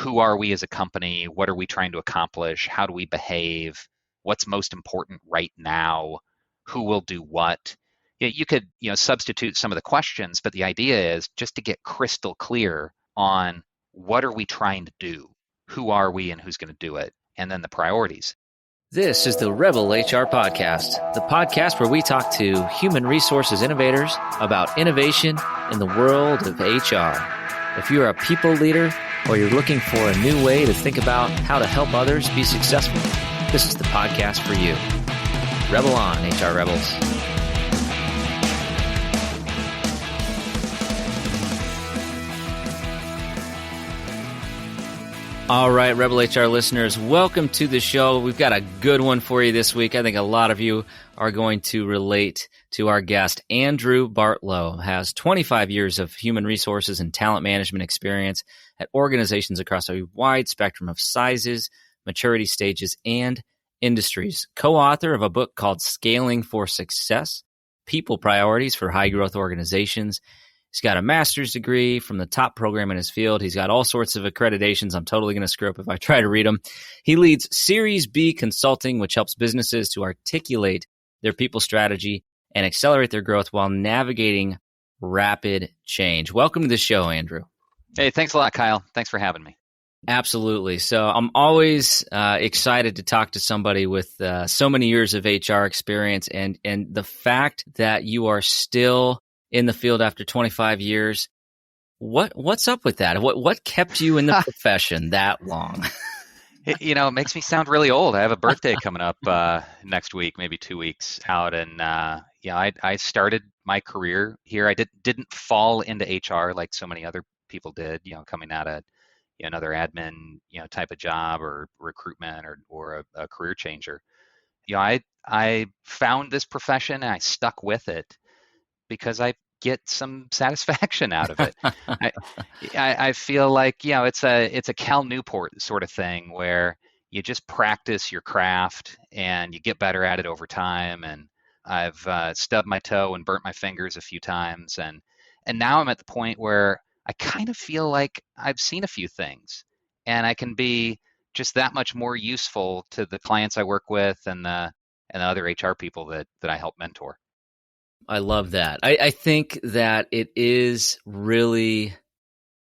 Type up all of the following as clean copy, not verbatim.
who are we as a company? What are we trying to accomplish? How do we behave? What's most important right now? Who will do what? You could, substitute some of the questions, but the idea is just to get crystal clear on what are we trying to do? Who are we and who's going to do it? And then the priorities. This is the Rebel HR Podcast, the podcast where we talk to human resources innovators about innovation in the world of HR. If you're a people leader or you're looking for a new way to think about how to help others be successful, this is the podcast for you. Rebel on, HR Rebels. All right, Rebel HR listeners, welcome to the show. We've got a good one for you this week. I think a lot of you are going to relate to our guest. Andrew Bartlow has 25 years of human resources and talent management experience at organizations across a wide spectrum of sizes, maturity stages, and industries. Co-author of a book called Scaling for Success, People Priorities for High-Growth Organizations. He's got a master's degree from the top program in his field. He's got all sorts of accreditations. I'm totally going to screw up if I try to read them. He leads Series B Consulting, which helps businesses to articulate their people strategy and accelerate their growth while navigating rapid change. Welcome to the show, Andrew. Hey, thanks a lot, Kyle. Thanks for having me. Absolutely. So I'm always excited to talk to somebody with so many years of HR experience, and the fact that you are still in the field after 25 years. What's up with that? What kept you in the profession that long? It makes me sound really old. I have a birthday coming up next week, maybe 2 weeks out. And I started my career here. I didn't fall into HR like so many other people did, coming out of another admin, type of job or recruitment or a career changer. I found this profession and I stuck with it because I get some satisfaction out of it. I feel like, it's a Cal Newport sort of thing where you just practice your craft and you get better at it over time. And I've stubbed my toe and burnt my fingers a few times. And now I'm at the point where I kind of feel like I've seen a few things and I can be just that much more useful to the clients I work with and the other HR people that I help mentor. I love that. I think that it is really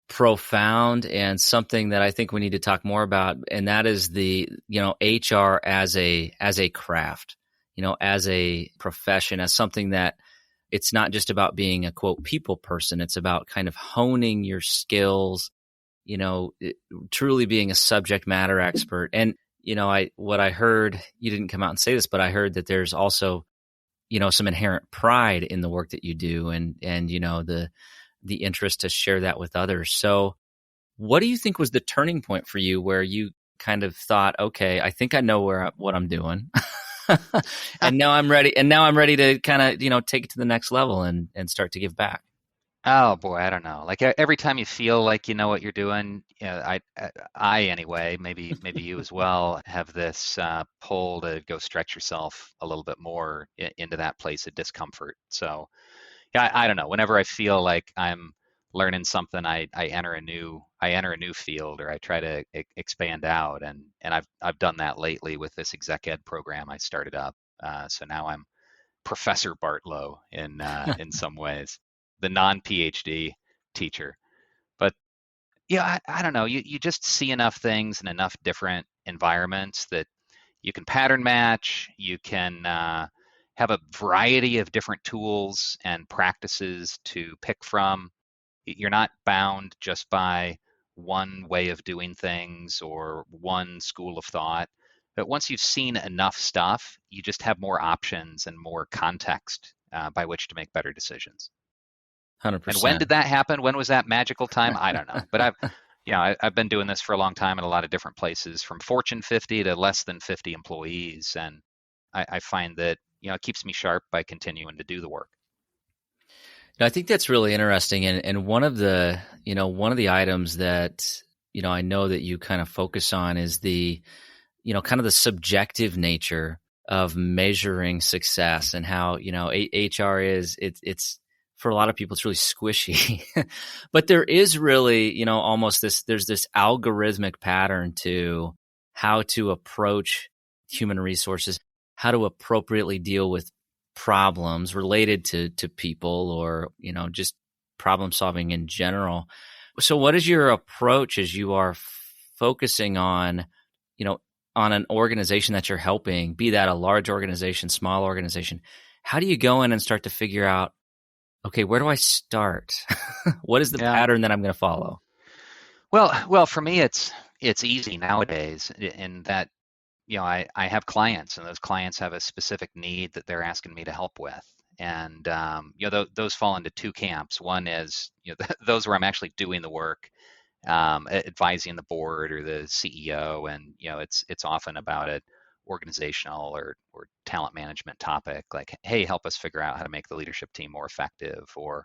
profound and something that I think we need to talk more about, and that is the HR as a craft, as a profession, as something that it's not just about being a quote people person. It's about kind of honing your skills, truly being a subject matter expert. And what I heard, you didn't come out and say this, but I heard that there's also some inherent pride in the work that you do and the interest to share that with others. So what do you think was the turning point for you where you kind of thought, okay, I think I know what I'm doing. and now I'm ready to kind of, take it to the next level and start to give back. Oh boy, I don't know. Like every time you feel like you know what you're doing, I anyway, maybe you as well, have this pull to go stretch yourself a little bit more into that place of discomfort. So, yeah, I don't know. Whenever I feel like I'm learning something, I enter a new field, or I try to expand out, and I've done that lately with this exec ed program I started up. So now I'm Professor Bartlow in some ways. The non-PhD teacher. But I don't know, you just see enough things in enough different environments that you can pattern match, you can have a variety of different tools and practices to pick from. You're not bound just by one way of doing things or one school of thought. But once you've seen enough stuff, you just have more options and more context by which to make better decisions. 100%. And when did that happen? When was that magical time? I don't know. But I've been doing this for a long time in a lot of different places, from Fortune 50 to less than 50 employees. And I find that, it keeps me sharp by continuing to do the work. I think that's really interesting. And one of the items that, I know that you kind of focus on is the, kind of the subjective nature of measuring success and how, HR it's for a lot of people, it's really squishy. But there is really, almost there's this algorithmic pattern to how to approach human resources, how to appropriately deal with problems related to people or, just problem solving in general. So what is your approach as you are focusing on, on an organization that you're helping, be that a large organization, small organization? How do you go in and start to figure out, okay, where do I start? What is the pattern that I'm going to follow? Well, for me, it's easy nowadays in that, I have clients, and those clients have a specific need that they're asking me to help with. And, those fall into two camps. One is, those where I'm actually doing the work, advising the board or the CEO, and, it's often about an organizational or talent management topic, like, hey, help us figure out how to make the leadership team more effective, or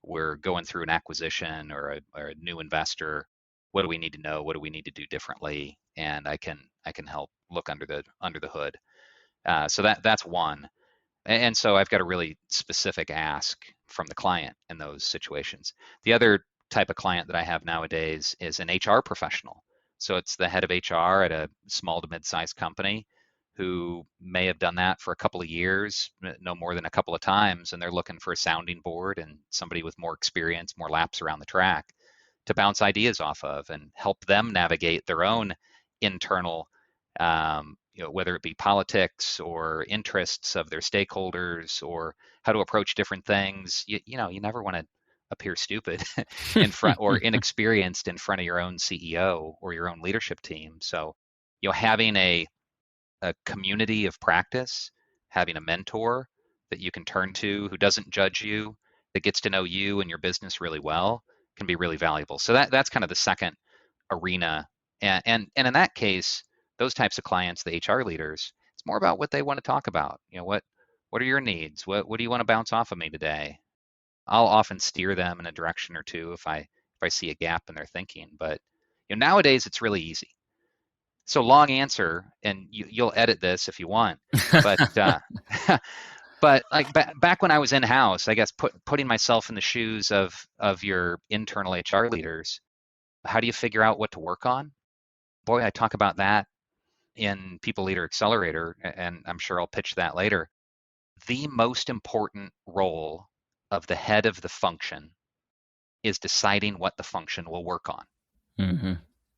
we're going through an acquisition or a new investor. What do we need to know? What do we need to do differently? And I can help look under the hood. So that's one. And so I've got a really specific ask from the client in those situations. The other type of client that I have nowadays is an HR professional. So it's the head of HR at a small to mid-sized company who may have done that for a couple of years, no more than a couple of times, and they're looking for a sounding board and somebody with more experience, more laps around the track to bounce ideas off of and help them navigate their own internal, whether it be politics or interests of their stakeholders or how to approach different things. You never want to appear stupid in front or inexperienced in front of your own CEO or your own leadership team. So, having a community of practice, having a mentor that you can turn to who doesn't judge you, that gets to know you and your business really well, can be really valuable. So that's kind of the second arena. And in that case, those types of clients, the HR leaders, it's more about what they want to talk about. What are your needs? What do you want to bounce off of me today? I'll often steer them in a direction or two if I see a gap in their thinking. But nowadays it's really easy. So long answer, and you'll edit this if you want. But but like back when I was in house, I guess putting myself in the shoes of your internal HR leaders, how do you figure out what to work on? Boy, I talk about that in People Leader Accelerator, and I'm sure I'll pitch that later. The most important role of the head of the function is deciding what the function will work on. Mm-hmm.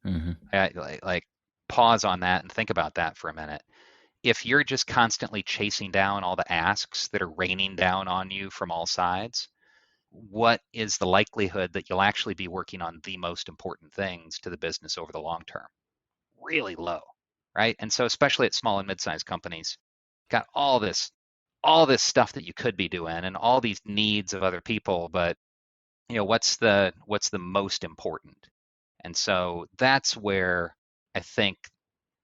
Mm-hmm. Like pause on that and think about that for a minute. If you're just constantly chasing down all the asks that are raining down on you from all sides, what is the likelihood that you'll actually be working on the most important things to the business over the long term? Really low, right? And so especially at small and mid-sized companies, got all this stuff that you could be doing and all these needs of other people, but what's the most important? And so that's where I think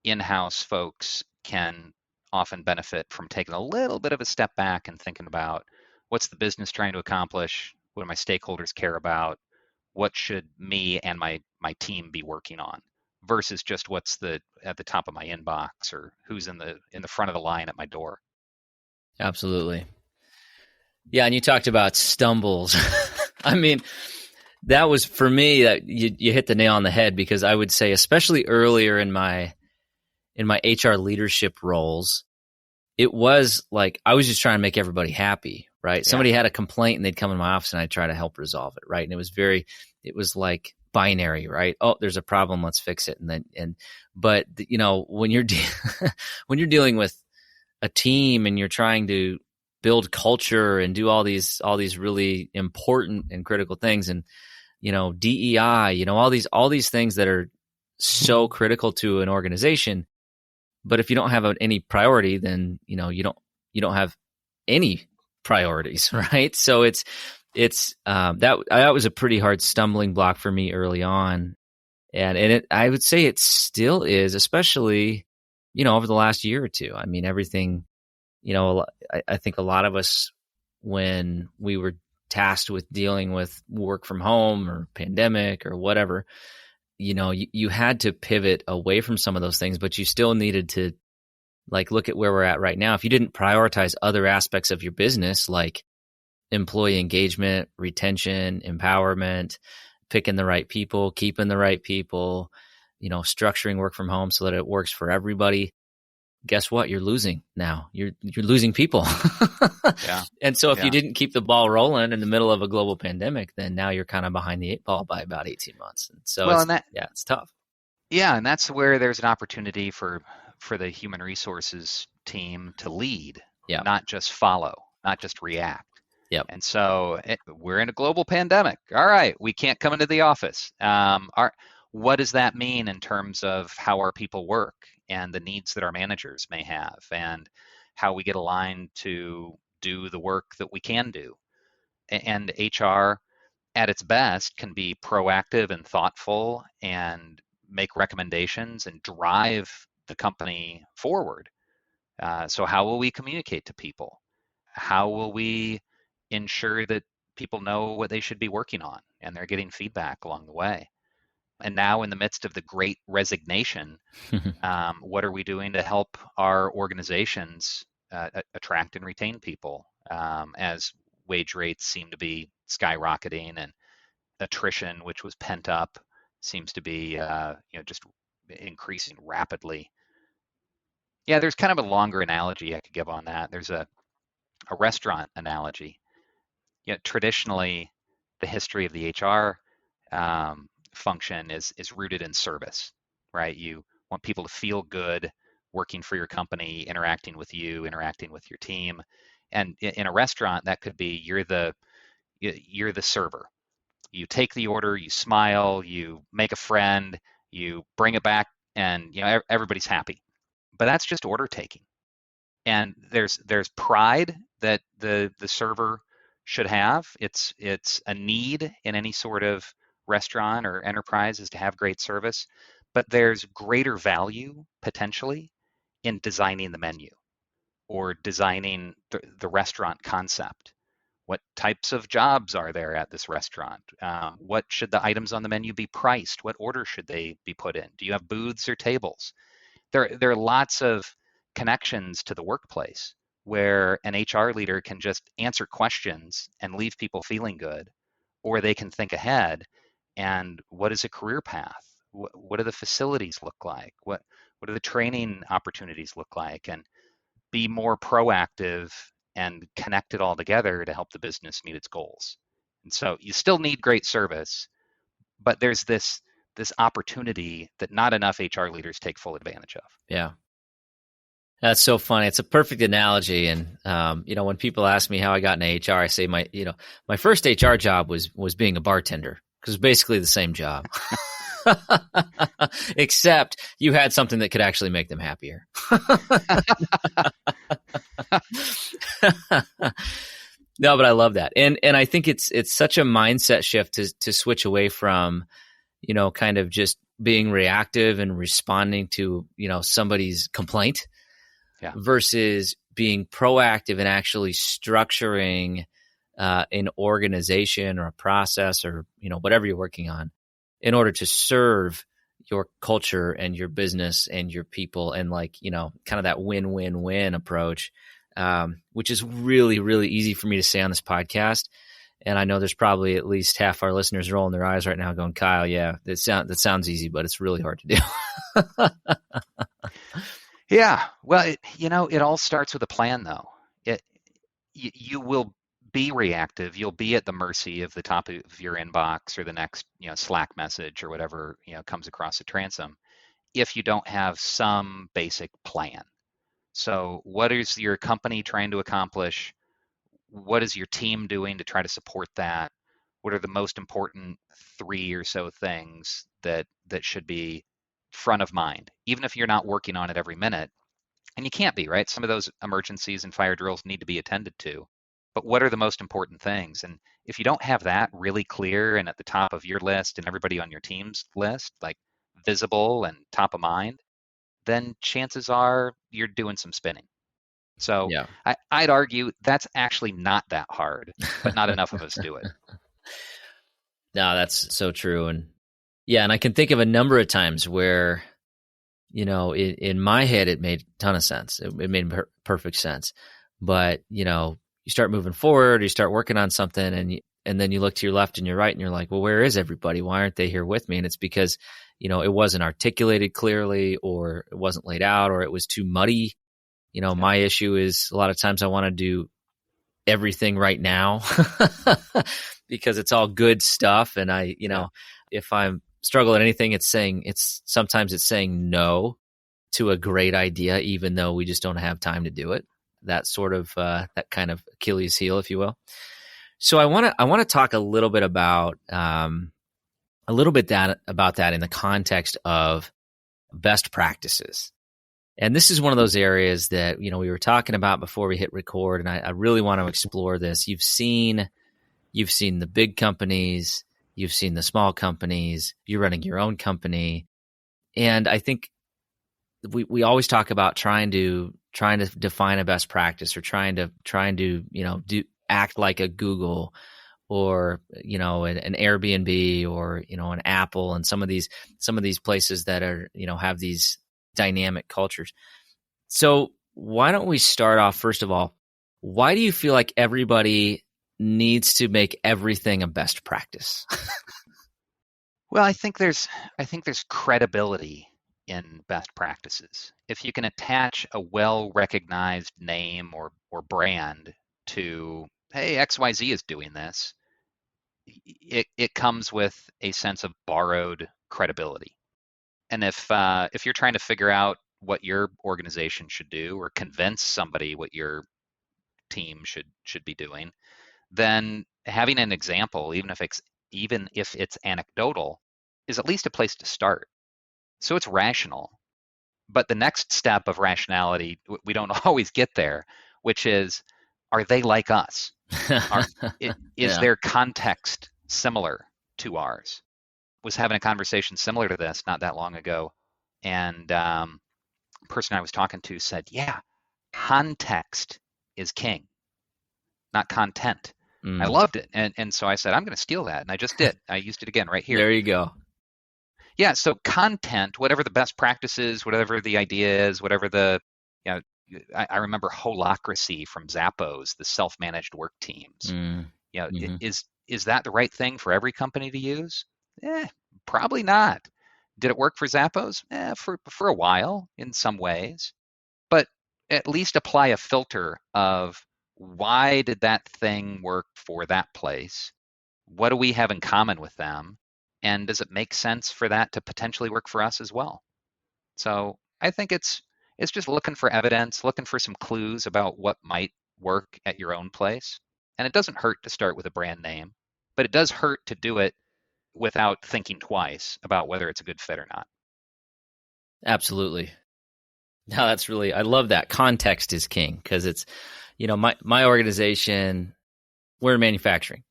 in-house folks can often benefit from taking a little bit of a step back and thinking about what's the business trying to accomplish, what do my stakeholders care about, what should me and my team be working on, versus just what's at the top of my inbox or who's in the front of the line at my door. Absolutely. Yeah, and you talked about stumbles. I mean, that was for me that you hit the nail on the head, because I would say, especially earlier in my HR leadership roles, it was like I was just trying to make everybody happy, right? Yeah. Somebody had a complaint and they'd come in my office and I'd try to help resolve it, right? And it was like binary, right? Oh, there's a problem, let's fix it. But when you're when you're dealing with a team and you're trying to build culture and do all these really important and critical things, and DEI, all these things that are so critical to an organization. But if you don't have any priority, then you don't have any priorities, right? So it's that was a pretty hard stumbling block for me early on, and I would say it still is, especially over the last year or two. I mean, everything, I think a lot of us, when we were tasked with dealing with work from home or pandemic or whatever, you had to pivot away from some of those things, but you still needed to look at where we're at right now. If you didn't prioritize other aspects of your business, like employee engagement, retention, empowerment, picking the right people, keeping the right people, structuring work from home so that it works for everybody. Guess what? You're losing now. You're losing people. Yeah. And so if you didn't keep the ball rolling in the middle of a global pandemic, then now you're kind of behind the 8 ball by about 18 months. And so it's tough. Yeah, and that's where there's an opportunity for the human resources team to lead, not just follow, not just react. Yep. And so we're in a global pandemic. All right, we can't come into the office. What does that mean in terms of how our people work and the needs that our managers may have and how we get aligned to do the work that we can do? And HR at its best can be proactive and thoughtful and make recommendations and drive the company forward. So how will we communicate to people? How will we ensure that people know what they should be working on and they're getting feedback along the way? And now in the midst of the great resignation, what are we doing to help our organizations attract and retain people as wage rates seem to be skyrocketing and attrition, which was pent up, seems to be just increasing rapidly. Yeah, there's kind of a longer analogy I could give on that. There's a restaurant analogy. Traditionally, the history of the HR function is rooted in service, right? You want people to feel good working for your company, interacting with you, interacting with your team. And in a restaurant, that could be you're the server. You take the order, you smile, you make a friend, you bring it back, and everybody's happy. But that's just order taking. And there's pride that the server should have. It's a need in any sort of restaurant or enterprise is to have great service, but there's greater value potentially in designing the menu or designing the restaurant concept. What types of jobs are there at this restaurant? What should the items on the menu be priced? What order should they be put in? Do you have booths or tables? There are lots of connections to the workplace where an HR leader can just answer questions and leave people feeling good, or they can think ahead and what is a career path? What do the facilities look like? What do the training opportunities look like? And be more proactive and connect it all together to help the business meet its goals. And so you still need great service, but there's this opportunity that not enough HR leaders take full advantage of. Yeah. That's so funny. It's a perfect analogy. And, when people ask me how I got into HR, I say my first HR job was being a bartender, because it's basically the same job, except you had something that could actually make them happier. No, but I love that. And I think it's such a mindset shift to switch away from, kind of just being reactive and responding to, somebody's complaint versus being proactive and actually structuring an organization or a process or, whatever you're working on in order to serve your culture and your business and your people and kind of that win-win-win approach, which is really, really easy for me to say on this podcast. And I know there's probably at least half our listeners rolling their eyes right now going, Kyle, yeah, that sounds easy, but it's really hard to do. Yeah. Well, it all starts with a plan, though. You will be reactive. You'll be at the mercy of the top of your inbox or the next, Slack message or whatever, comes across the transom if you don't have some basic plan. So what is your company trying to accomplish? What is your team doing to try to support that? What are the most important 3 or so things that should be front of mind, even if you're not working on it every minute? And you can't be, right? Some of those emergencies and fire drills need to be attended to. But what are the most important things? And if you don't have that really clear and at the top of your list and everybody on your team's list, like visible and top of mind, then chances are you're doing some spinning. So yeah. I'd argue that's actually not that hard, but not enough of us do it. No, that's so true. And I can think of a number of times where, in my head, it made a ton of sense. It made perfect sense. But, you start moving forward, or you start working on something, and then you look to your left and your right, and you're like, well, where is everybody? Why aren't they here with me? And it's because, it wasn't articulated clearly, or it wasn't laid out, or it was too muddy. My issue is a lot of times I want to do everything right now because it's all good stuff. And if I'm struggling at anything, sometimes it's saying no to a great idea, even though we just don't have time to do it. That sort of, that kind of Achilles heel, if you will. So I want to talk a little bit about, about that in the context of best practices. And this is one of those areas that, we were talking about before we hit record, and I really want to explore this. You've seen the big companies, you've seen the small companies, you're running your own company. And I think we always talk about trying to define a best practice, or trying to act like a Google, or an Airbnb, or an Apple, and some of these places that are have these dynamic cultures. So why don't we start off, first of all, why do you feel like everybody needs to make everything a best practice? Well, I think there's credibility in best practices. If you can attach a well-recognized name or brand to, hey, XYZ is doing this, it comes with a sense of borrowed credibility. And if you're trying to figure out what your organization should do, or convince somebody what your team should be doing, then having an example, even if it's anecdotal, is at least a place to start. So it's rational. But the next step of rationality, we don't always get there, which is, are they like us? Is their context similar to ours? Was having a conversation similar to this not that long ago, and the person I was talking to said, yeah, context is king, not content. I loved it. And so I said, I'm going to steal that. And I just did. I used it again right here. There you go. Yeah. So content, whatever the best practice is, whatever the idea is, whatever I remember Holacracy from Zappos, the self-managed work teams. Is that the right thing for every company to use? Probably not. Did it work for Zappos? For a while in some ways, but at least apply a filter of, why did that thing work for that place? What do we have in common with them? And does it make sense for that to potentially work for us as well? So I think it's just looking for evidence, looking for some clues about what might work at your own place. And it doesn't hurt to start with a brand name, but it does hurt to do it without thinking twice about whether it's a good fit or not. Absolutely. No, I love that. Context is king, because it's, my organization, we're in manufacturing,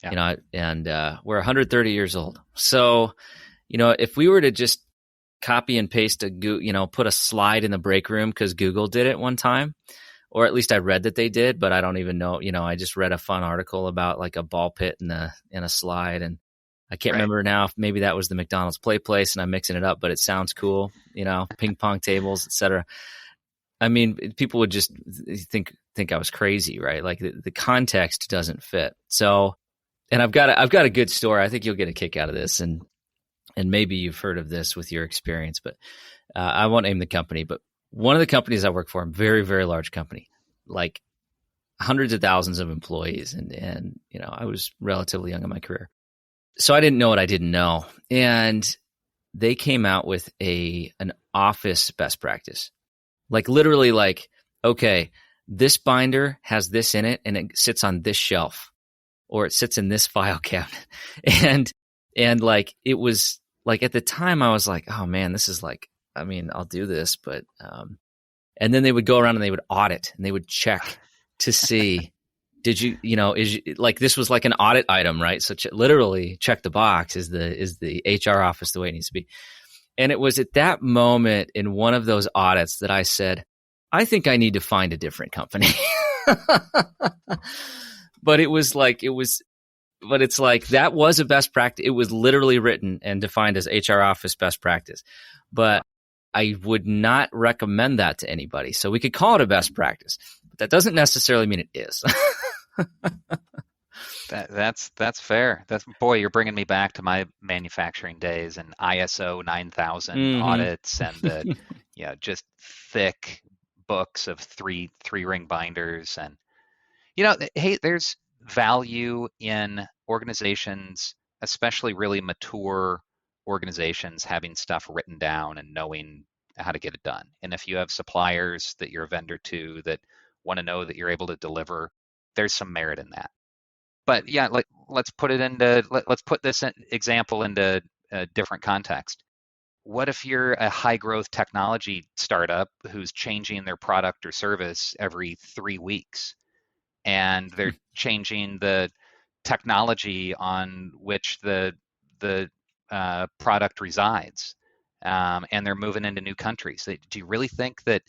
and we're 130 years old. So, if we were to just copy and paste put a slide in the break room because Google did it one time, or at least I read that they did, but I don't even know, I just read a fun article about like a ball pit in a slide, and I can't remember now if maybe that was the McDonald's play place and I'm mixing it up, but it sounds cool, ping pong tables, etc. I mean, people would just think I was crazy, right? Like the context doesn't fit. So, and I've got a good story. I think you'll get a kick out of this, and maybe you've heard of this with your experience, but I won't name the company. But one of the companies I work for, a very, very large company, like hundreds of thousands of employees, and I was relatively young in my career, so I didn't know what I didn't know, and they came out with an office best practice. Like literally, like, okay, this binder has this in it and it sits on this shelf, or it sits in this file cabinet. And like, it was like, at the time I was like, oh man, this is like, I mean, I'll do this, but, and then they would go around and they would audit and they would check to see, like, this was like an audit item, right? So literally check the box. Is the HR office the way it needs to be? And it was at that moment in one of those audits that I said, I think I need to find a different company. But it's like, that was a best practice. It was literally written and defined as HR office best practice. But I would not recommend that to anybody. So we could call it a best practice. But that doesn't necessarily mean it is. That's fair. Boy, you're bringing me back to my manufacturing days and ISO 9000 audits and the just thick books of three ring binders. And hey, there's value in organizations, especially really mature organizations, having stuff written down and knowing how to get it done. And if you have suppliers that you're a vendor to that want to know that you're able to deliver, there's some merit in that. But yeah, let's put this example into a different context. What if you're a high growth technology startup who's changing their product or service every 3 weeks, and they're changing the technology on which the product resides, and they're moving into new countries? Do you really think that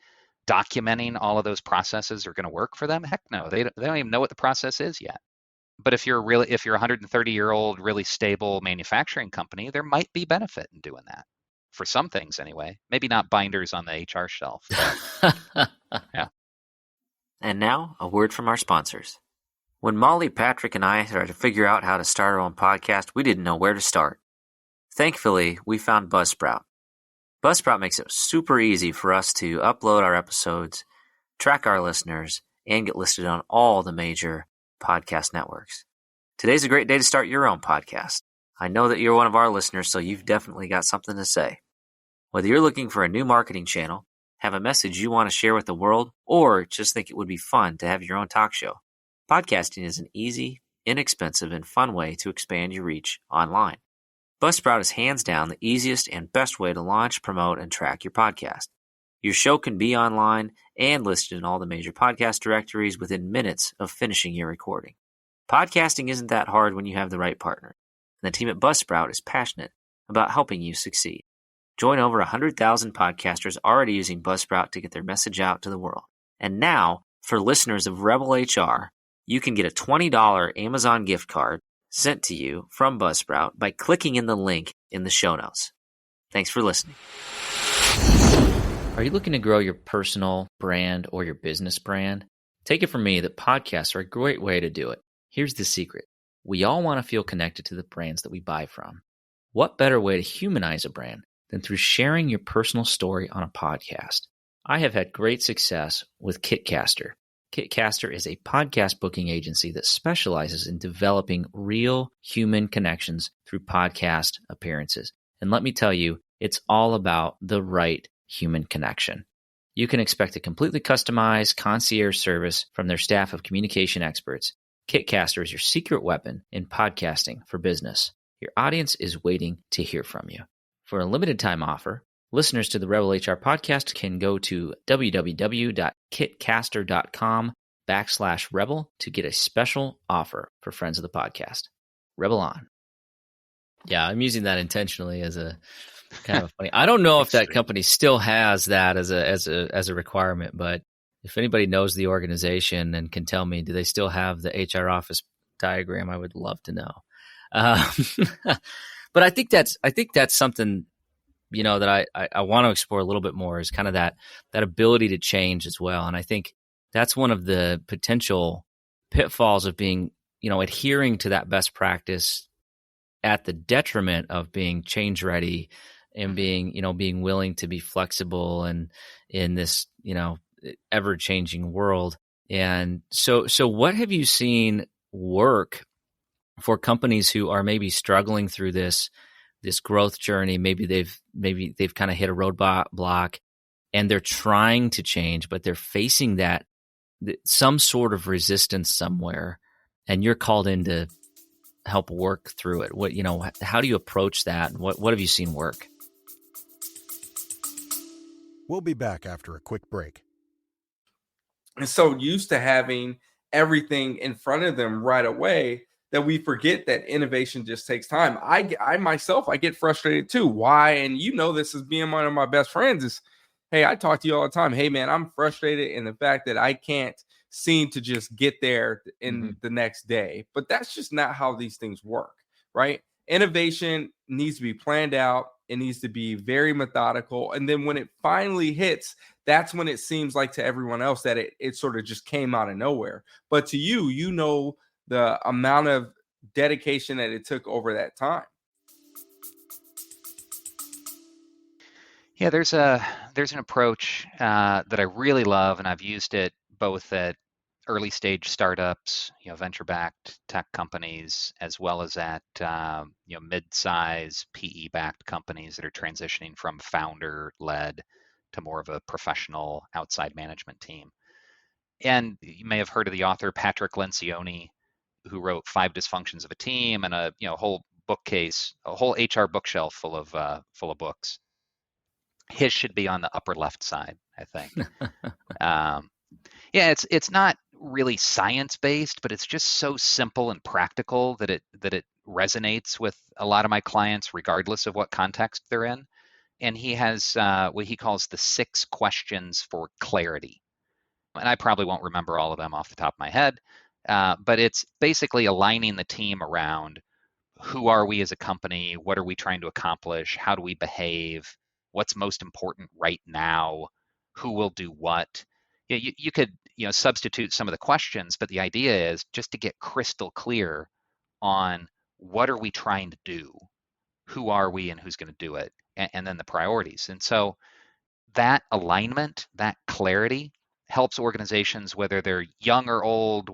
documenting all of those processes are going to work for them? Heck no, they don't even know what the process is yet. But if you're a 130-year-old, really stable manufacturing company, there might be benefit in doing that for some things anyway. Maybe not binders on the HR shelf. But, yeah. And now, a word from our sponsors. When Molly, Patrick, and I tried to figure out how to start our own podcast, we didn't know where to start. Thankfully, we found Buzzsprout. Buzzsprout makes it super easy for us to upload our episodes, track our listeners, and get listed on all the major podcast networks. Today's a great day to start your own podcast. I know that you're one of our listeners, so you've definitely got something to say. Whether you're looking for a new marketing channel, have a message you want to share with the world, or just think it would be fun to have your own talk show, podcasting is an easy, inexpensive, and fun way to expand your reach online. Buzzsprout is hands down the easiest and best way to launch, promote, and track your podcast. Your show can be online and listed in all the major podcast directories within minutes of finishing your recording. Podcasting isn't that hard when you have the right partner, and the team at Buzzsprout is passionate about helping you succeed. Join over 100,000 podcasters already using Buzzsprout to get their message out to the world. And now, for listeners of Rebel HR, you can get a $20 Amazon gift card sent to you from Buzzsprout by clicking in the link in the show notes. Thanks for listening. Are you looking to grow your personal brand or your business brand? Take it from me that podcasts are a great way to do it. Here's the secret. We all want to feel connected to the brands that we buy from. What better way to humanize a brand than through sharing your personal story on a podcast? I have had great success with Kitcaster. Kitcaster is a podcast booking agency that specializes in developing real human connections through podcast appearances. And let me tell you, it's all about the right human connection. You can expect a completely customized concierge service from their staff of communication experts. Kitcaster is your secret weapon in podcasting for business. Your audience is waiting to hear from you. For a limited time offer, listeners to the Rebel HR podcast can go to www.kitcaster.com/rebel to get a special offer for friends of the podcast. Rebel on. Yeah, I'm using that intentionally as a kind of funny. I don't know if that company still has that as a requirement, but if anybody knows the organization and can tell me, do they still have the HR office diagram? I would love to know. But I think that's something, that I want to explore a little bit more, is kind of that ability to change as well. And I think that's one of the potential pitfalls of being, adhering to that best practice at the detriment of being change ready and being willing to be flexible and in this, ever changing world. And so what have you seen work for companies who are maybe struggling through this growth journey? Maybe they've kind of hit a roadblock and they're trying to change, but they're facing some sort of resistance somewhere, and you're called in to help work through it. How do you approach that? What have you seen work? We'll be back after a quick break. And so used to having everything in front of them right away that we forget that innovation just takes time. I myself get frustrated too. Why? And this as being one of my best friends is, hey, I talk to you all the time. Hey, man, I'm frustrated in the fact that I can't seem to just get there in the next day. But that's just not how these things work, right? Innovation needs to be planned out. It needs to be very methodical. And then when it finally hits, that's when it seems like to everyone else that it sort of just came out of nowhere. But to you, you know the amount of dedication that it took over that time. Yeah, there's an approach that I really love, and I've used it both at early stage startups, venture-backed tech companies, as well as at mid-size PE-backed companies that are transitioning from founder-led to more of a professional outside management team. And you may have heard of the author Patrick Lencioni, who wrote Five Dysfunctions of a Team and a whole bookcase, a whole HR bookshelf full of books. His should be on the upper left side, I think. Yeah, it's not really science-based, but it's just so simple and practical that it resonates with a lot of my clients, regardless of what context they're in. And he has what he calls the 6 questions for clarity. And I probably won't remember all of them off the top of my head, but it's basically aligning the team around who are we as a company, what are we trying to accomplish, how do we behave, what's most important right now, who will do what. You could substitute some of the questions, but the idea is just to get crystal clear on what are we trying to do, who are we, and who's going to do it, and then the priorities. And so that alignment, that clarity helps organizations, whether they're young or old,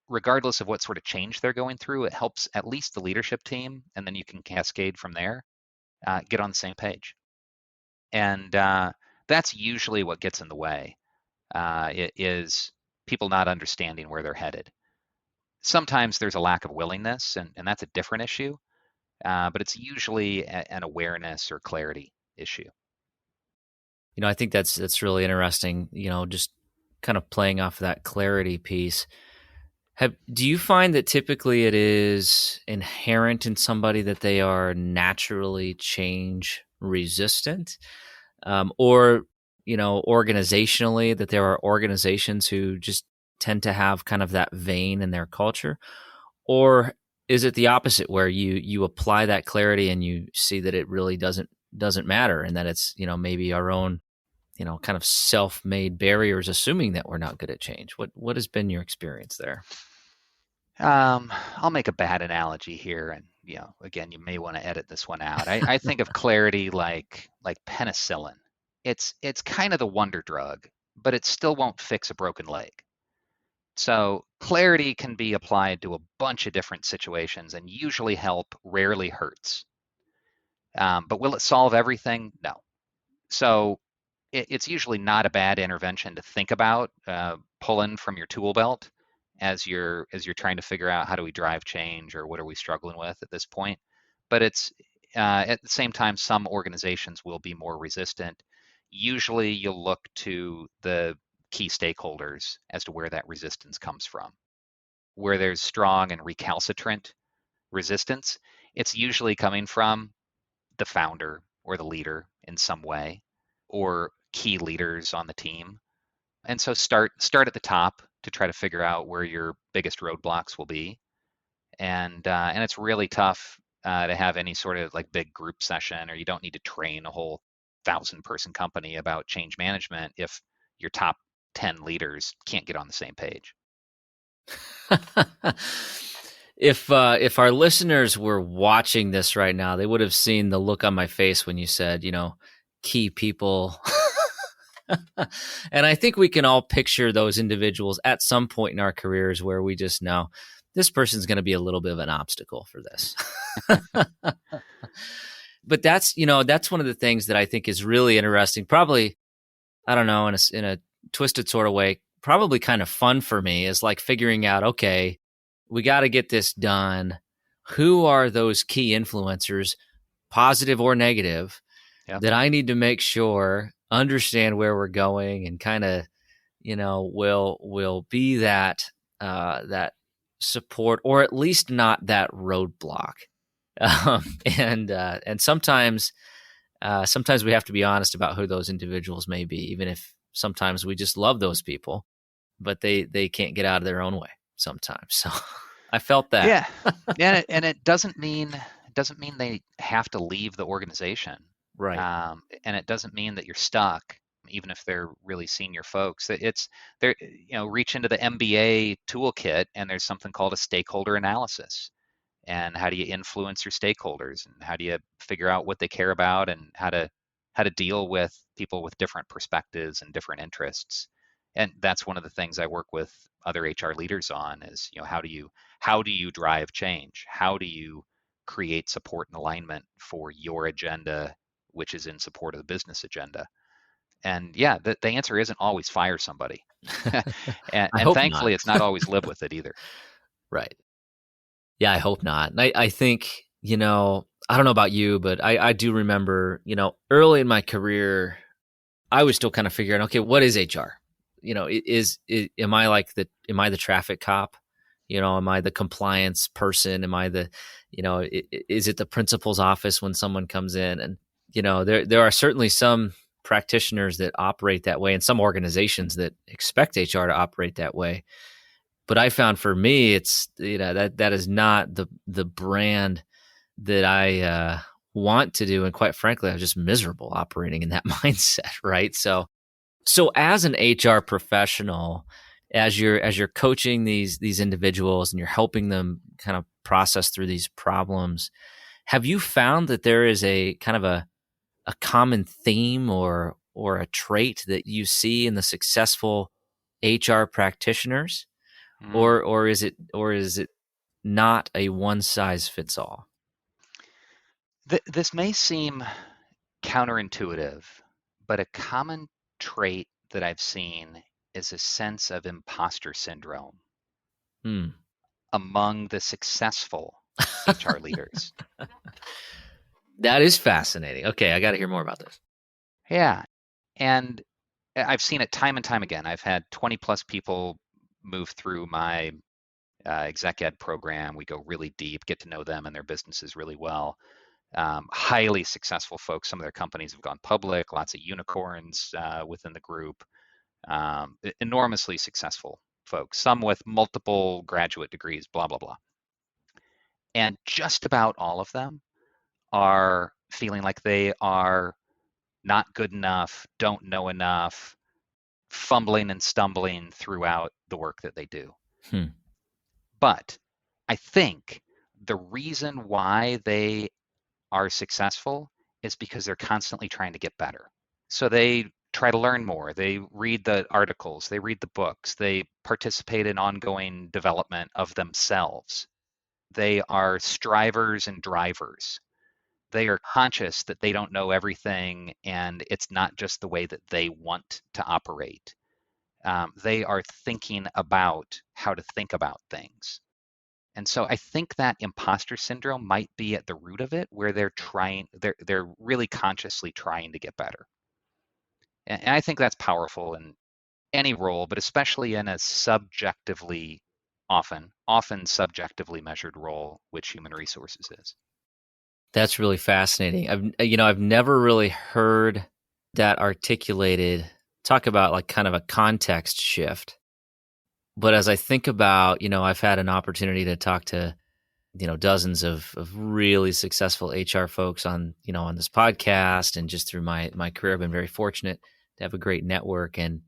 regardless of what sort of change they're going through, it helps at least the leadership team, and then you can cascade from there, get on the same page. And that's usually what gets in the way. It is people not understanding where they're headed. Sometimes there's a lack of willingness, and that's a different issue, but it's usually an awareness or clarity issue. I think that's really interesting, just kind of playing off that clarity piece. Do you find that typically it is inherent in somebody that they are naturally change resistant, or organizationally that there are organizations who just tend to have kind of that vein in their culture? Or is it the opposite, where you apply that clarity and you see that it really doesn't matter, and that it's maybe our own kind of self-made barriers, assuming that we're not good at change? What has been your experience there? I'll make a bad analogy here, and again, you may want to edit this one out. I think of clarity like penicillin. It's kind of the wonder drug, but it still won't fix a broken leg. So clarity can be applied to a bunch of different situations and usually help, rarely hurts. But will it solve everything? No. So it's usually not a bad intervention to think about pulling from your tool belt as you're trying to figure out how do we drive change, or what are we struggling with at this point. But it's at the same time, some organizations will be more resistant. Usually you'll look to the key stakeholders as to where that resistance comes from. Where there's strong and recalcitrant resistance, it's usually coming from the founder or the leader in some way, or key leaders on the team. And so start at the top to try to figure out where your biggest roadblocks will be. And it's really tough to have any sort of like big group session, or you don't need to train a whole 1,000-person company about change management if your top 10 leaders can't get on the same page. If our listeners were watching this right now, they would have seen the look on my face when you said, key people. And I think we can all picture those individuals at some point in our careers where we just know this person's going to be a little bit of an obstacle for this. But that's one of the things that I think is really interesting. Probably, I don't know, in a twisted sort of way, probably kind of fun for me, is like figuring out, okay, we got to get this done. Who are those key influencers, positive or negative, that I need to make sure understand where we're going, and kind of, will be that support, or at least not that roadblock. And sometimes we have to be honest about who those individuals may be, even if sometimes we just love those people, but they can't get out of their own way sometimes. So I felt that. Yeah. And it doesn't mean It doesn't mean they have to leave the organization. Right. And it doesn't mean that you're stuck, even if they're really senior folks. It's they're reach into the MBA toolkit, and there's something called a stakeholder analysis. And how do you influence your stakeholders, and how do you figure out what they care about, and how to deal with people with different perspectives and different interests. And that's one of the things I work with other HR leaders on is, how do you drive change? How do you create support and alignment for your agenda, which is in support of the business agenda? And yeah, the answer isn't always fire somebody. and, I and hope not. thankfully, it's not always live with it either. Right. Yeah, I hope not. And I think, I don't know about you, but I do remember, early in my career, I was still kind of figuring, okay, what is HR? Am I the traffic cop? Am I the compliance person? Am I is it the principal's office when someone comes in? And, there are certainly some practitioners that operate that way and some organizations that expect HR to operate that way. But I found for me, it's, that is not the brand that I want to do. And quite frankly, I was just miserable operating in that mindset. Right. So as an HR professional, as you're coaching these individuals and you're helping them kind of process through these problems, have you found that there is a kind of a common theme or a trait that you see in the successful HR practitioners, or is it not a one size fits all? This may seem counterintuitive, but a common trait that I've seen is a sense of imposter syndrome among the successful HR leaders. That is fascinating. Okay, I got to hear more about this. Yeah. And I've seen it time and time again. I've had 20 plus people move through my exec ed program. We go really deep, get to know them and their businesses really well. Highly successful folks. Some of their companies have gone public, lots of unicorns within the group. Enormously successful folks, some with multiple graduate degrees, blah, blah, blah. And just about all of them are feeling like they are not good enough, don't know enough, fumbling and stumbling throughout the work that they do. But I think the reason why they are successful is because they're constantly trying to get better. So they try to learn more. They read the articles, they read the books, they participate in ongoing development of themselves. They are strivers and drivers. They are conscious that they don't know everything and it's not just the way that they want to operate. They are thinking about how to think about things. And so I think that imposter syndrome might be at the root of it, where they're really consciously trying to get better. And I think that's powerful in any role, but especially in a often subjectively measured role, which human resources is. That's really fascinating. I've never really heard that articulated. Talk about like kind of a context shift. But as I think about, I've had an opportunity to talk to, dozens of really successful HR folks on this podcast, and just through my career, I've been very fortunate to have a great network. And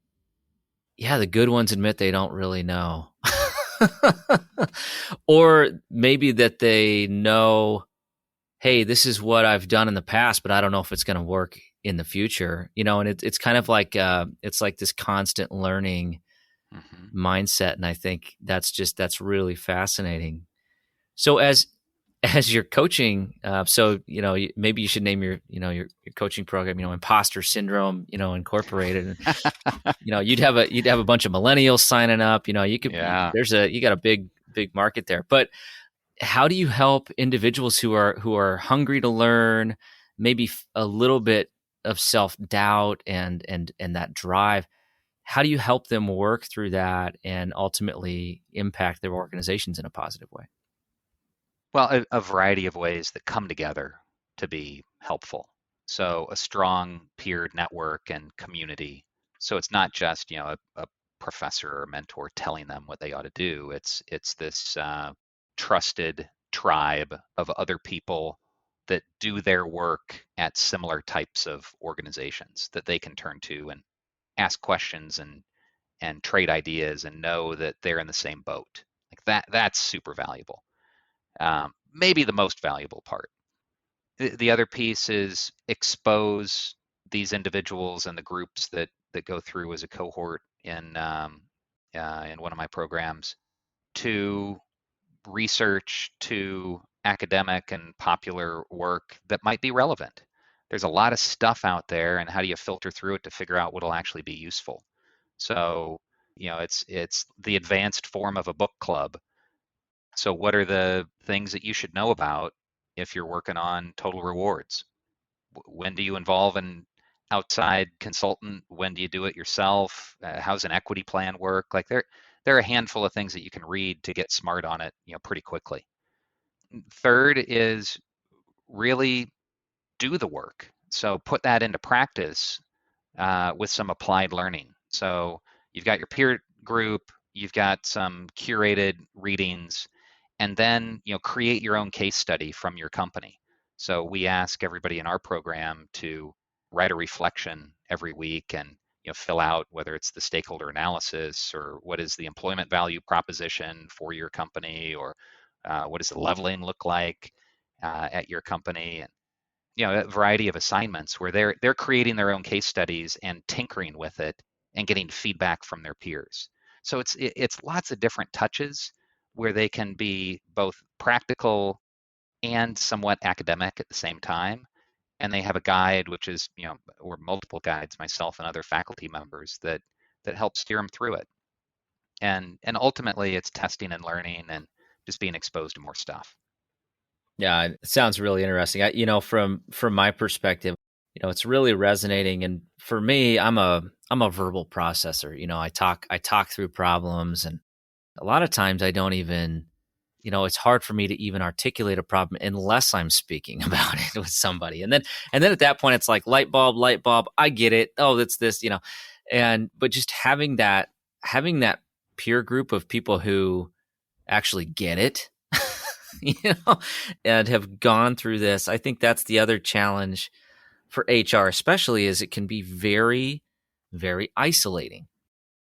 yeah, the good ones admit they don't really know. Or maybe that they know, hey, this is what I've done in the past, but I don't know if it's going to work in the future. And it's kind of like it's like this constant learning mindset. And I think that's really fascinating. So as you're coaching, maybe you should name your coaching program, imposter syndrome, incorporated. And, you'd have a bunch of millennials signing up. You got a big market there. But how do you help individuals who are hungry to learn, maybe a little bit of self-doubt and that drive? How do you help them work through that and ultimately impact their organizations in a positive way? Well, a variety of ways that come together to be helpful. So a strong peer network and community. So it's not just, a professor or mentor telling them what they ought to do. It's this trusted tribe of other people that do their work at similar types of organizations that they can turn to and ask questions and trade ideas and know that they're in the same boat. Like that's super valuable. Maybe the most valuable part. The other piece is expose these individuals and the groups that go through as a cohort in one of my programs to research, to academic and popular work that might be relevant. There's a lot of stuff out there, and how do you filter through it to figure out what'll actually be useful? So, it's the advanced form of a book club. So what are the things that you should know about if you're working on total rewards? When do you involve an outside consultant? When do you do it yourself? How's an equity plan work? Like there are a handful of things that you can read to get smart on it, pretty quickly. Third is really do the work. So put that into practice with some applied learning. So you've got your peer group, you've got some curated readings, and then create your own case study from your company. So we ask everybody in our program to write a reflection every week and fill out whether it's the stakeholder analysis or what is the employment value proposition for your company, or what does the leveling look like at your company, and a variety of assignments where they're creating their own case studies and tinkering with it and getting feedback from their peers. So it's lots of different touches where they can be both practical and somewhat academic at the same time. And they have a guide, which is, or multiple guides, myself and other faculty members that help steer them through it. And ultimately it's testing and learning and just being exposed to more stuff. Yeah, it sounds really interesting. From my perspective, it's really resonating. And for me, I'm a verbal processor. I talk through problems, and a lot of times I don't even, it's hard for me to even articulate a problem unless I'm speaking about it with somebody. And then at that point, it's like light bulb. I get it. Oh, that's this. But just having that peer group of people who actually get it. And have gone through this. I think that's the other challenge for HR, especially, is it can be very, very isolating.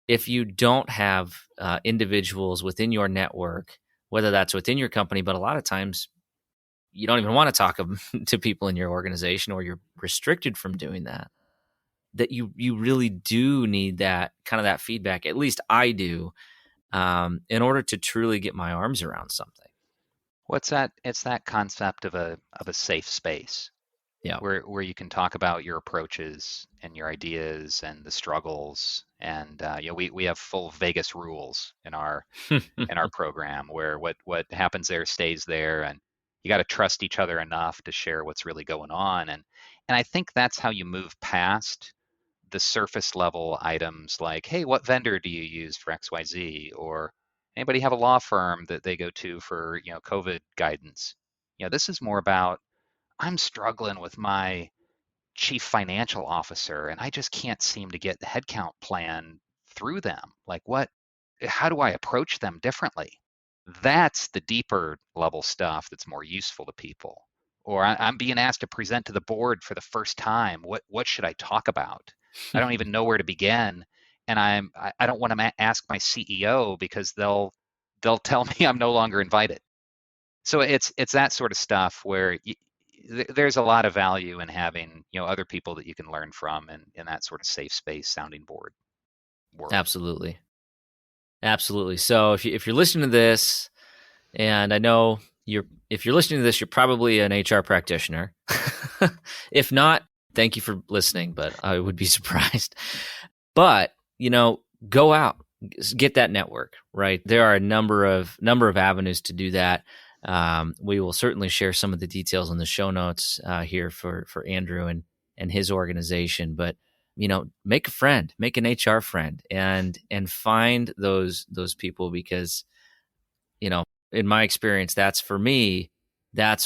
If you don't have individuals within your network, whether that's within your company, but a lot of times you don't even want to talk to people in your organization, or you're restricted from doing that you really do need that kind of that feedback. At least I do, in order to truly get my arms around something. What's that? It's that concept of a safe space, Yeah, where you can talk about your approaches and your ideas and the struggles. And we have full Vegas rules in our program, where what happens there stays there, and you got to trust each other enough to share what's really going on. And I think that's how you move past the surface level items like, hey, what vendor do you use for XYZ? Or anybody have a law firm that they go to for, COVID guidance? This is more about, I'm struggling with my chief financial officer and I just can't seem to get the headcount plan through them. Like how do I approach them differently? That's the deeper level stuff that's more useful to people. Or I'm being asked to present to the board for the first time. What should I talk about? I don't even know where to begin, and I don't want to ask my CEO because they'll tell me I'm no longer invited. So it's that sort of stuff where there's a lot of value in having other people that you can learn from in that sort of safe space sounding board world. Absolutely. So if you're listening to this, and I know if you're listening to this, you're probably an HR practitioner. If not, thank you for listening, but I would be surprised. But, go out, get that network, right? There are a number of avenues to do that. We will certainly share some of the details in the show notes here for Andrew and his organization. But, make a friend, make an HR friend, and find those people, because, in my experience, that's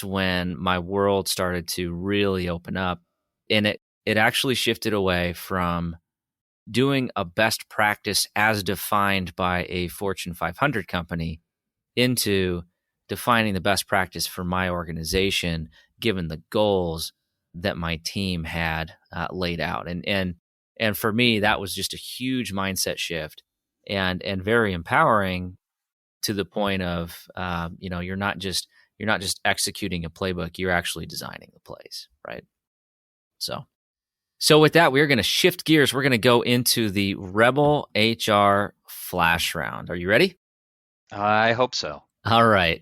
when my world started to really open up. And it actually shifted away from doing a best practice as defined by a Fortune 500 company into defining the best practice for my organization, given the goals that my team had laid out. And for me, that was just a huge mindset shift and very empowering, to the point of you're not just executing a playbook, you're actually designing the plays, right? So with that, we're going to shift gears. We're going to go into the Rebel HR Flash Round. Are you ready? I hope so. All right.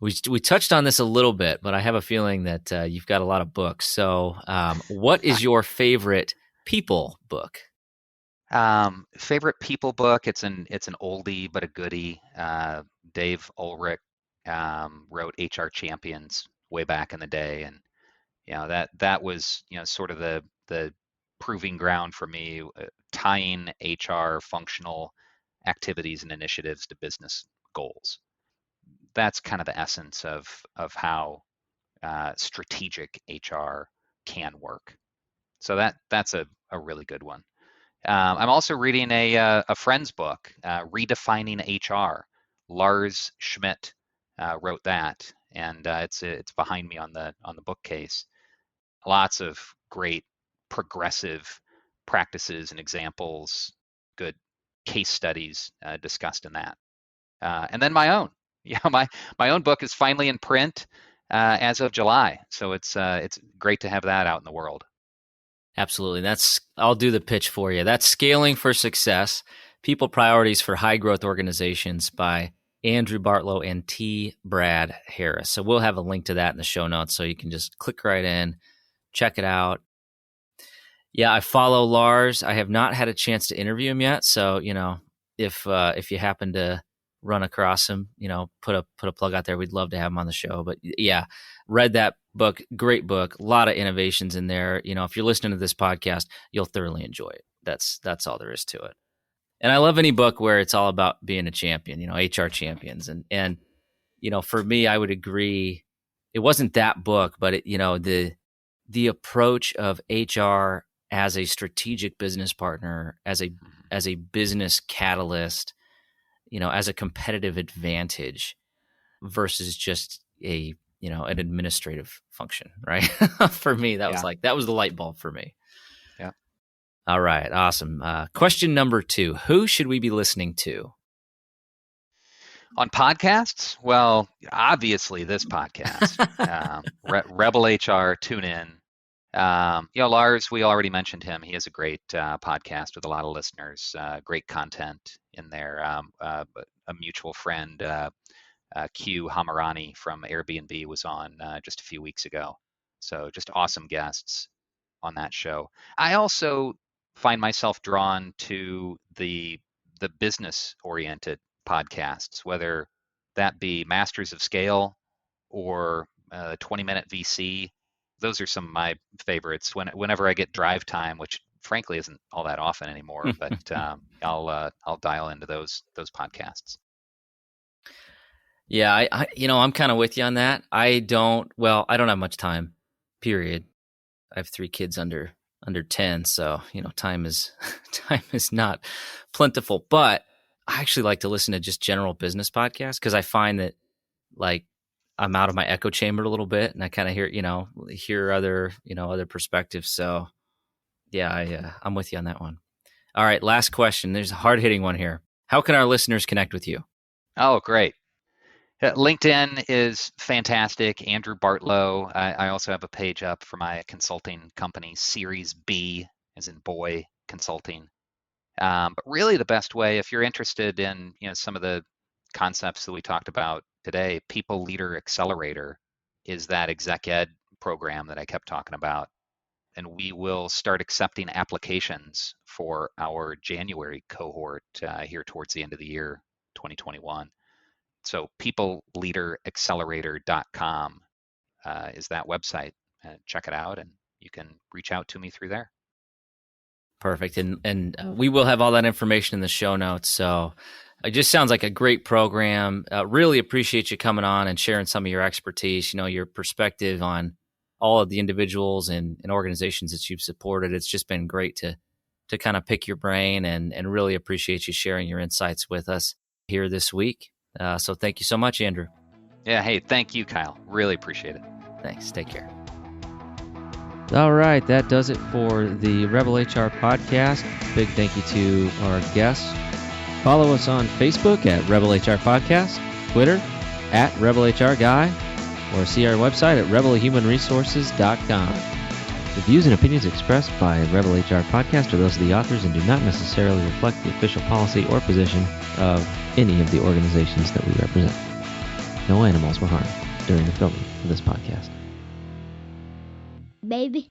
We touched on this a little bit, but I have a feeling that you've got a lot of books. So what is your favorite people book? Favorite people book? It's an oldie but a goodie. Dave Ulrich wrote HR Champions way back in the day, and that was sort of the proving ground for me, tying HR functional activities and initiatives to business goals. That's kind of the essence of how strategic HR can work. So that's a really good one. I'm also reading a friend's book, Redefining HR. Lars Schmidt wrote that, and it's behind me on the bookcase. Lots of great progressive practices and examples, good case studies discussed in that. And then my own. My own book is finally in print as of July, so it's great to have that out in the world. Absolutely. I'll do the pitch for you. That's Scaling for Success, People Priorities for High Growth Organizations by Andrew Bartlow and T. Brad Harris. So we'll have a link to that in the show notes, so you can just click right in, check it out. Yeah, I follow Lars. I have not had a chance to interview him yet. So, if you happen to run across him, put a plug out there. We'd love to have him on the show. But yeah, read that book. Great book. A lot of innovations in there. If you're listening to this podcast, you'll thoroughly enjoy it. That's all there is to it. And I love any book where it's all about being a champion, HR champions. And for me, I would agree. It wasn't that book, but the approach of HR as a strategic business partner, as a business catalyst, as a competitive advantage versus just an administrative function, right? For me, that was the light bulb for me. Yeah. All right. Awesome. Question number 2, who should we be listening to? On podcasts? Well, obviously this podcast, Rebel HR, tune in. Lars, we already mentioned him. He has a great podcast with a lot of listeners, great content in there. A mutual friend, Q Hamarani from Airbnb, was on just a few weeks ago. So just awesome guests on that show. I also find myself drawn to the business-oriented podcasts, whether that be Masters of Scale or 20-Minute VC. Those are some of my favorites. Whenever I get drive time, which frankly isn't all that often anymore, but I'll dial into those podcasts. Yeah, I'm kind of with you on that. I don't have much time, period. I have 3 kids under 10, so time is not plentiful. But I actually like to listen to just general business podcasts, because I find that I'm out of my echo chamber a little bit, and I kind of hear other perspectives. So yeah, I'm with you on that one. All right, last question. There's a hard-hitting one here. How can our listeners connect with you? Oh, great. LinkedIn is fantastic. Andrew Bartlow. I also have a page up for my consulting company, Series B, as in boy, consulting. But really the best way, if you're interested in some of the concepts that we talked about today, People Leader Accelerator is that exec ed program that I kept talking about. And we will start accepting applications for our January cohort here towards the end of the year, 2021. So peopleleaderaccelerator.com is that website. Check it out, and you can reach out to me through there. Perfect. And we will have all that information in the show notes. So it just sounds like a great program. Really appreciate you coming on and sharing some of your expertise, your perspective on all of the individuals and organizations that you've supported. It's just been great to kind of pick your brain, and really appreciate you sharing your insights with us here this week. So thank you so much, Andrew. Yeah, hey, thank you, Kyle. Really appreciate it. Thanks. Take care. All right, that does it for the Rebel HR podcast. Big thank you to our guests. Follow us on Facebook at Rebel HR Podcast, Twitter at Rebel HR Guy, or see our website at rebelhumanresources.com. The views and opinions expressed by Rebel HR Podcast are those of the authors and do not necessarily reflect the official policy or position of any of the organizations that we represent. No animals were harmed during the filming of this podcast. Baby.